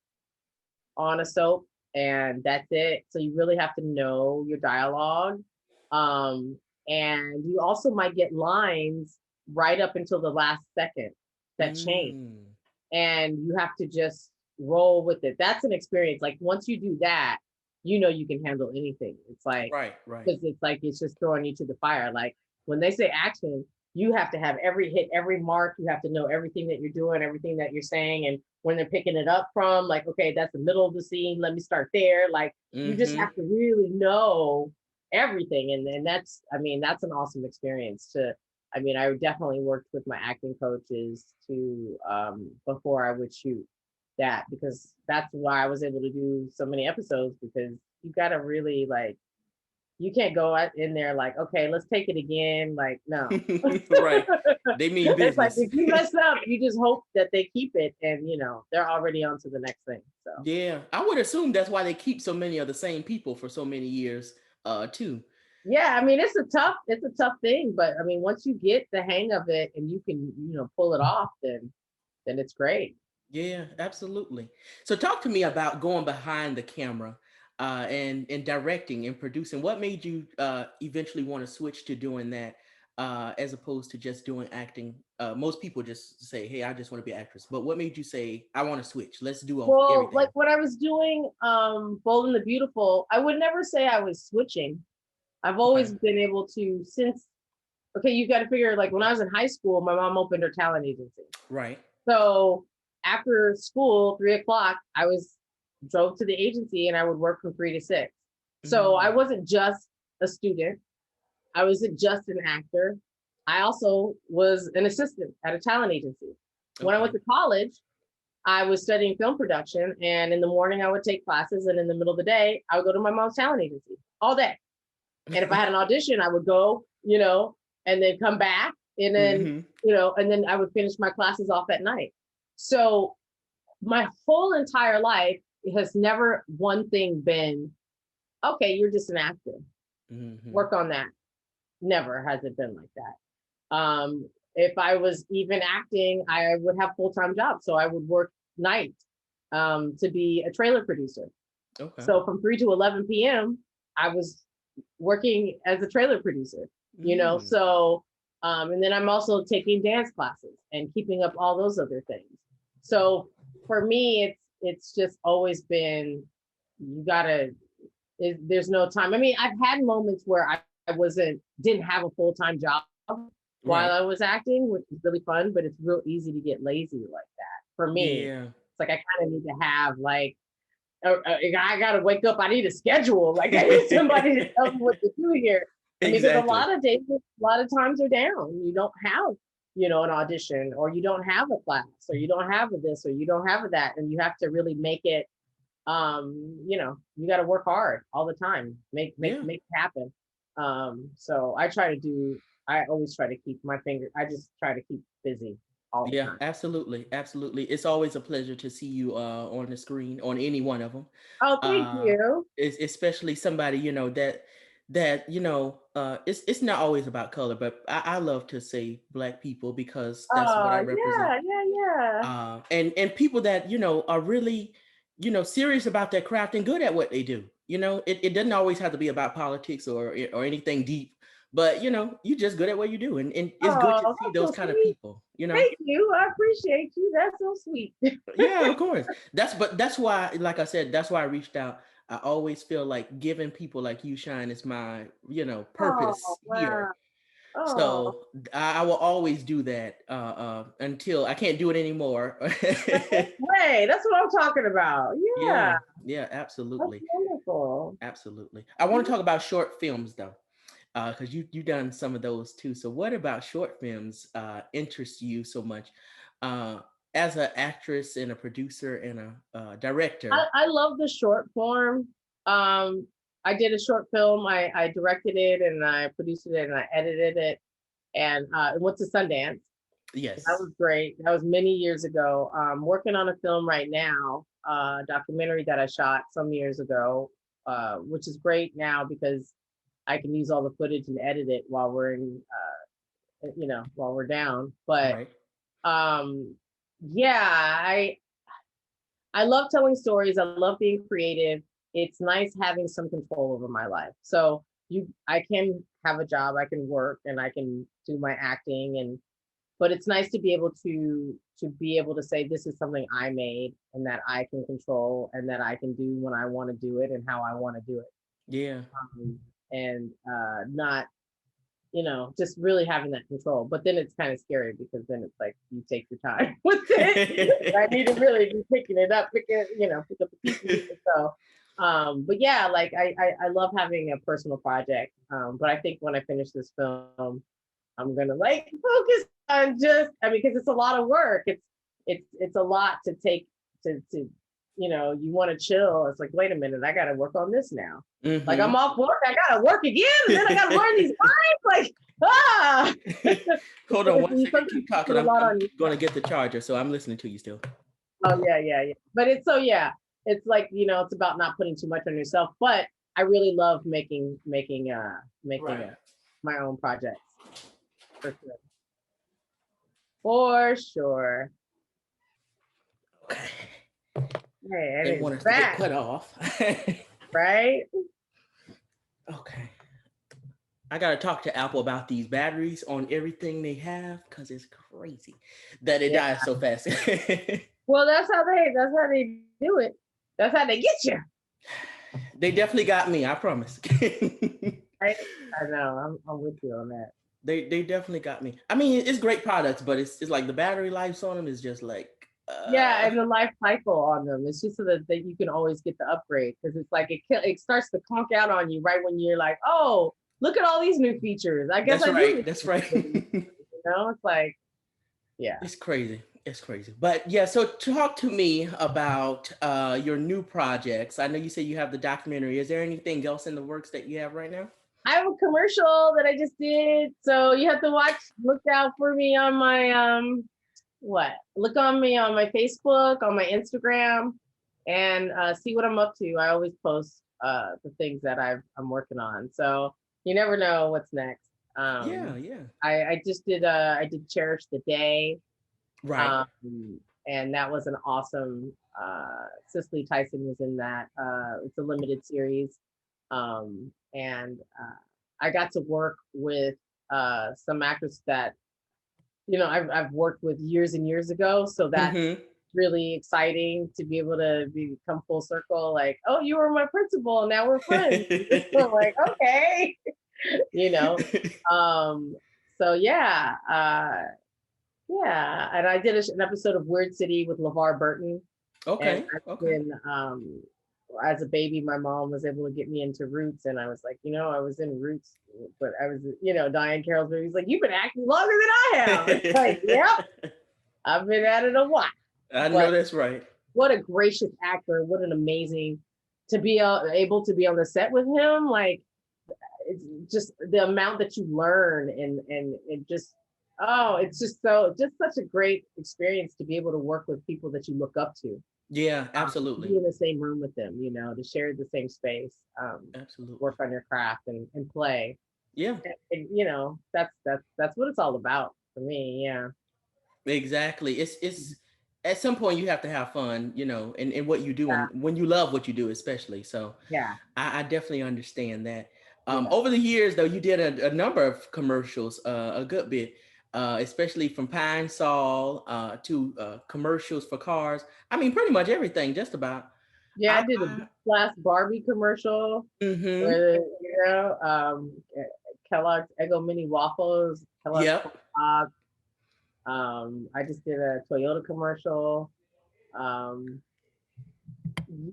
on a soap and that's it. So you really have to know your dialogue. Um, and you also might get lines right up until the last second that change. Mm. And you have to just roll with it. That's an experience. Like once you do that, you can handle anything. It's like, Right, right, because it's like it's just throwing you to the fire. Like when they say action, you have to have every hit, every mark. You have to know everything that you're doing, everything that you're saying, and when they're picking it up from, like, okay, that's the middle of the scene. Let me start there. Like you just mm-hmm. have to really know everything, and that's, I mean, that's an awesome experience to. I mean, I definitely worked with my acting coaches to before I would shoot that, because that's why I was able to do so many episodes, because you got to really like, you can't go out in there like, okay, let's take it again. Like, no. Right. They mean It's like business. if you mess up, you just hope that they keep it, and they're already on to the next thing. So Yeah, I would assume that's why they keep so many of the same people for so many years, too. yeah, I mean it's a tough thing, but I mean once you get the hang of it and you can, pull it off, then it's great. Yeah, absolutely. So talk to me about going behind the camera, and directing and producing. What made you eventually want to switch to doing that, as opposed to just doing acting? Most people just say, "Hey, I just want to be an actress." But what made you say, "I want to switch. Let's do Well, like everything"? when I was doing Bold and the Beautiful, I would never say I was switching. I've Okay. always been able to, since, okay, you got to figure, like when I was in high school, my mom opened her talent agency. Right. So after school, 3 o'clock, I was drove to the agency and I would work from 3 to 6. So I Mm, wasn't just a student. I wasn't just an actor. I also was an assistant at a talent agency. When I went okay. to college, I was studying film production, and in the morning I would take classes, and in the middle of the day I would go to my mom's talent agency all day. And if I had an audition, I would go, and then come back, and then, Hmm. and then I would finish my classes off at night. So my whole entire life has never one thing been, okay, you're just an actor. Hmm. Work on that. Never has it been like that. If I was even acting, I would have full-time jobs. So I would work night to be a trailer producer. Okay. So from 3 to 11 p.m., I was working as a trailer producer, Mm. So, and then I'm also taking dance classes and keeping up all those other things. So for me, it's just always been, you gotta, there's no time. I mean, I've had moments where didn't have a full-time job while Right. I was acting, which is really fun, but it's real easy to get lazy like that. For me, Yeah. it's like I kind of need to have like, I gotta wake up. I need a schedule. Like I need somebody to tell me what to do here. I mean, because a Exactly. lot of days, a lot of times are down. You don't have, an audition, or you don't have a class, or you don't have a this, or you don't have a that, and you have to really make it. You got to work hard all the time. Yeah. Make it happen. So I try to do. I always try to keep my finger. I just try to keep busy all the Yeah, time. absolutely, absolutely. It's always a pleasure to see you on the screen on any one of them. Oh, thank you. Especially somebody that it's not always about color, but I love to say Black people because that's what I represent. Yeah, yeah, yeah. And people that are really serious about their craft and good at what they do. It doesn't always have to be about politics or anything deep, but you're just good at what you do, and it's good Oh, to see that's those so kind of sweet. people. Thank you. I appreciate you. That's so sweet. Yeah, of course. That's why, like I said, that's why I reached out. I always feel like giving people like you shine is my, Oh, purpose here. wow. Oh, So I will always do that until I can't do it anymore. way. That's what I'm talking about. Yeah, Yeah, yeah, that's absolutely, wonderful. absolutely. I want to talk about short films though, because you done some of those too. So what about short films interests you so much? Uh, as an actress and a producer and a director. I love the short form. Um, I did a short film. I directed it and I produced it and I edited it, and it went to Sundance. That Yes. was great. That was many years ago. Working on a film right now, a documentary that I shot some years ago, which is great now because I can use all the footage and edit it while we're while we're down. But Right. um, yeah, I love telling stories. I love being creative. It's nice having some control over my life. So I can have a job, I can work, and I can do my acting, but it's nice to be able to say this is something I made and that I can control and that I can do when I want to do it and how I want to do it. Yeah. And not, just really having that control. But then it's kind of scary because then it's like you take your time with it. I need to really be picking it up, pick up the pieces. So but yeah, like I love having a personal project. But I think when I finish this film, I'm gonna like focus on just, I mean, because it's a lot of work. It's a lot to take to you know, you want to chill. It's like, wait a minute, I gotta work on this now. Like I'm off work, I gotta work again, and then I gotta learn these lines. Like, ah. Hold on one second, keep talking. I'm on going to get the charger, so I'm listening to you still. Oh yeah. But it's so yeah, it's like, you know, it's about not putting too much on yourself. But I really love making Right. my own projects for sure. For sure. Okay. Hey, and They it's want us to get back, cut off. right? Okay. I gotta talk to Apple about these batteries on everything they have because it's crazy that it Yeah. dies so fast. Well, that's how they do it. That's how they get you. They definitely got me, I promise. Right? I know. I'm with you on that. They definitely got me. I mean, it's great products, but it's like the battery life on them is just like Yeah, and the life cycle on them. It's just so that you can always get the upgrade, because it's like it starts to conk out on you right when you're like, oh, look at all these new features. I guess that's I do right. need That's to right. you know, it's like, yeah. It's crazy. It's crazy. But yeah, so talk to me about your new projects. I know you said you have the documentary. Is there anything else in the works that you have right now? I have a commercial that I just did. So you have to look out for me on my look on me on my Facebook, on my Instagram, and see what I'm up to. I always post the things that I'm working on. So you never know what's next. Yeah, yeah. I just did I did Cherish the Day. Right. And that was an awesome Cicely Tyson was in that. It's a limited series. And I got to work with some actors that, you know, I've worked with years and years ago. So that's really exciting to be able to become full circle. Like, oh, you were my principal, now we're friends. So like, okay, you know. So yeah, yeah. And I did an episode of Weird City with LeVar Burton. And Okay. I've Okay. been, as a baby, my mom was able to get me into Roots, and I was like, you know, I was in Roots, but I was, you know, Diane Carroll's movies. Like, you've been acting longer than I have. It's like, yep, I've been at it a while. I know But that's right. what a gracious actor! What an amazing to be able to be on the set with him. Like, it's just the amount that you learn, and it just, oh, it's just such a great experience to be able to work with people that you look up to. Yeah, Be absolutely. in the same room with them, you know, to share the same space, Absolutely. work on your craft and play. Yeah, And, you know, that's what it's all about for me. Yeah. exactly. It's at some point you have to have fun, you know, in what you do Yeah. and when you love what you do, especially. So Yeah. I definitely understand that. Yeah. Over the years, though, you did a number of commercials, a good bit, especially from Pine Sol to commercials for cars. I mean, pretty much everything, just about. Yeah. I, I did a I last Barbie commercial mm-hmm. where, you know, Kellogg's Eggo mini waffles, Kellogg's Yep. corn dogs. I just did a Toyota commercial. Um,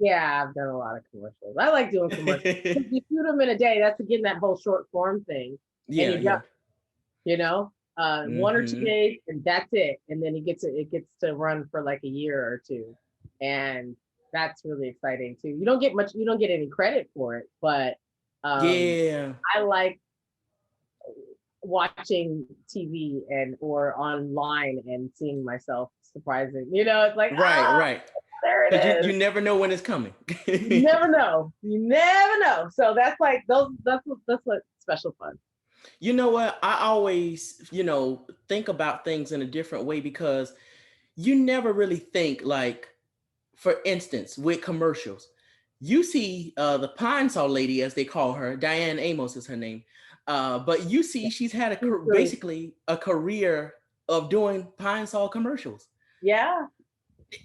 yeah, I've done a lot of commercials. I like doing commercials. You shoot them in a day. That's again that whole short form thing, and Yeah, you got, yeah. you know, 1 or 2 Mm-hmm. days, and that's it. And then it gets to run for like a year or two, and that's really exciting too. You don't get any credit for it, but Yeah. I like watching TV and or online and seeing myself surprising. You know, it's like, Right, ah, right. there it Because you is. never know when it's coming. You never know. You never know. So that's like those. That's what special fun. You know what? I always, think about things in a different way because you never really think like, for instance, with commercials, you see the Pine Sol lady, as they call her, Diane Amos is her name. But you see, she's had She's really, basically a career of doing Pine Sol commercials. yeah.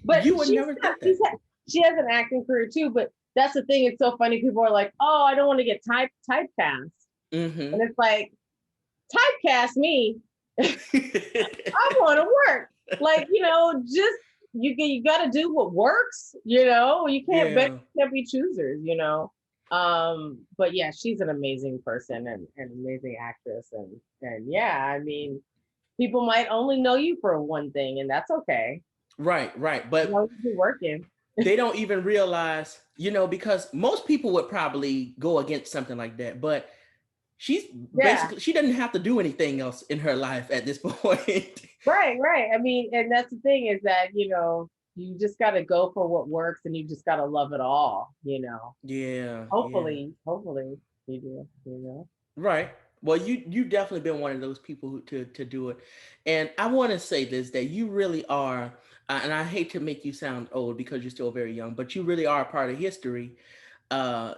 But You would never think that. she has an acting career too. But that's the thing. It's so funny. People are like, "Oh, I don't want to get typecast," Mm-hmm. and it's like, typecast me. I want to work. Like, you know, just you got to do what works. You know, you can't Yeah. be choosers. You know. But yeah, she's an amazing person and an amazing actress. And yeah, I mean, people might only know you for one thing, and that's okay. Right, right. You But know, you're working. they don't even realize, because most people would probably go against something like that. But she's Yeah. basically, she doesn't have to do anything else in her life at this point. Right, right. I mean, and that's the thing is that, you just got to go for what works and you just got to love it all. Yeah, yeah. Hopefully you do. Right. Well, you definitely been one of those people to do it, and I want to say this, that you really are, and I hate to make you sound old because you're still very young, but you really are a part of history. Oh,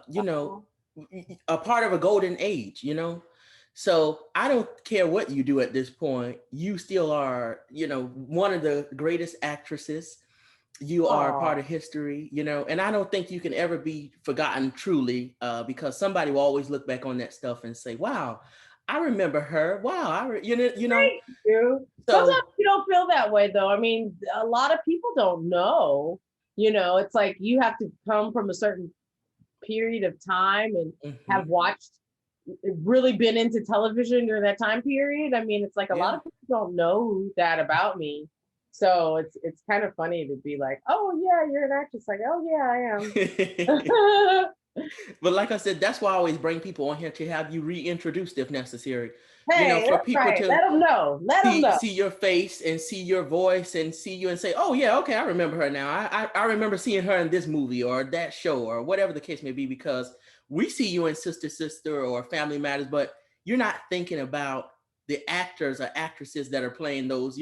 A part of a golden age. So I don't care what you do at this point. You still are, one of the greatest actresses. You are a part oh, of history, and I don't think you can ever be forgotten truly, because somebody will always look back on that stuff and say, wow, I remember her. Wow. thank you. Sometimes So you don't feel that way though. I mean, a lot of people don't know. It's like you have to come from a certain period of time and have mhm, watched really been into television during that time period. I mean, it's like a lot yeah. of people don't know that about me. So it's kind of funny to be like, oh yeah, you're an actress. Like, oh yeah, I am. But like I said, that's why I always bring people on here to have you reintroduced if necessary. Hey, For that's people right. to Let them know. Let them see know. see your face and see your voice and see you and say, "Oh yeah, okay, I remember her now. I remember seeing her in this movie or that show or whatever the case may be." Because we see you in Sister Sister or Family Matters, but you're not thinking about the actors or actresses that are playing those,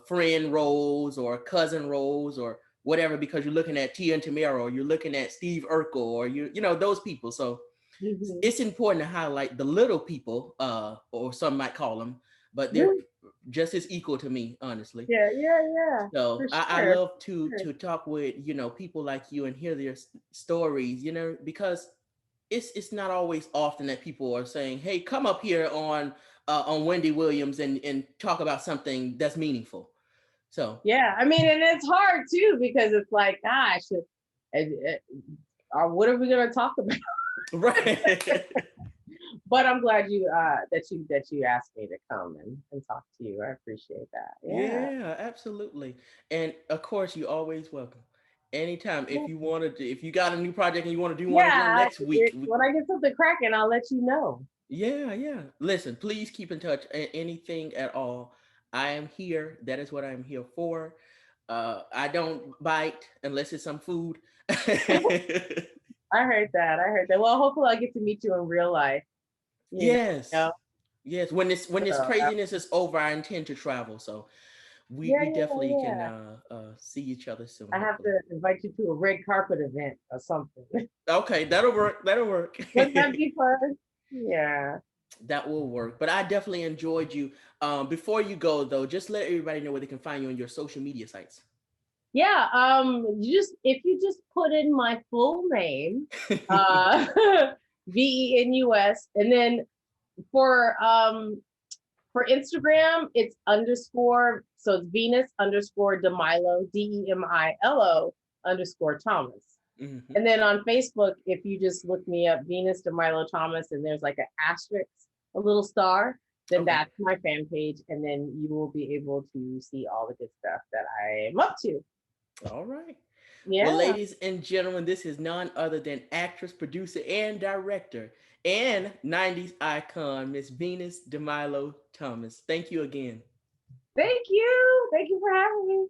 friend roles or cousin roles or whatever. Because you're looking at Tia and Tamara, or you're looking at Steve Urkel, or those people. So Mhm. it's important to highlight the little people, or some might call them, but they're just as equal to me, honestly. Yeah, So for I sure. love to For sure. talk with people like you and hear their stories, because it's not always often that people are saying, "Hey, come up here on Wendy Williams and talk about something that's meaningful." So Yeah, I mean, and it's hard too because it's like, gosh, what are we gonna talk about? right. But I'm glad that you asked me to come and talk to you. I appreciate that. Yeah. Yeah, absolutely. And of course, you're always welcome. Anytime. Yeah. If you got a new project and you want to do one again Yeah, next week. when I get something cracking, I'll let you know. Yeah, yeah. Listen, please keep in touch. Anything at all. I am here. That is what I'm here for. I don't bite unless it's some food. I heard that. I heard that. Well, hopefully I get to meet you in real life. You Yes. know. Yes. When this So, craziness is over, I intend to travel. So we definitely can yeah. see each other soon, I have hopefully. to invite you to a red carpet event or something. Okay, that'll work. That'll work. Wouldn't that be fun? Yeah. That will work. But I definitely enjoyed you. Before you go though, just let everybody know where they can find you on your social media sites. Yeah. If you just put in my full name, uh VENUS, and then for um for Instagram, it's underscore, so it's Venus underscore Demilo, DEMILO underscore Thomas. Mhm. And then on Facebook, if you just look me up, Venus Demilo Thomas, and there's like an asterisk, a little star, then Okay. that's my fan page. And then you will be able to see all the good stuff that I am up to. All right. Well, Yeah. ladies and gentlemen, this is none other than actress, producer, and director and 90s icon, Miss Venus DeMilo Thomas. Thank you again. Thank you. Thank you for having me.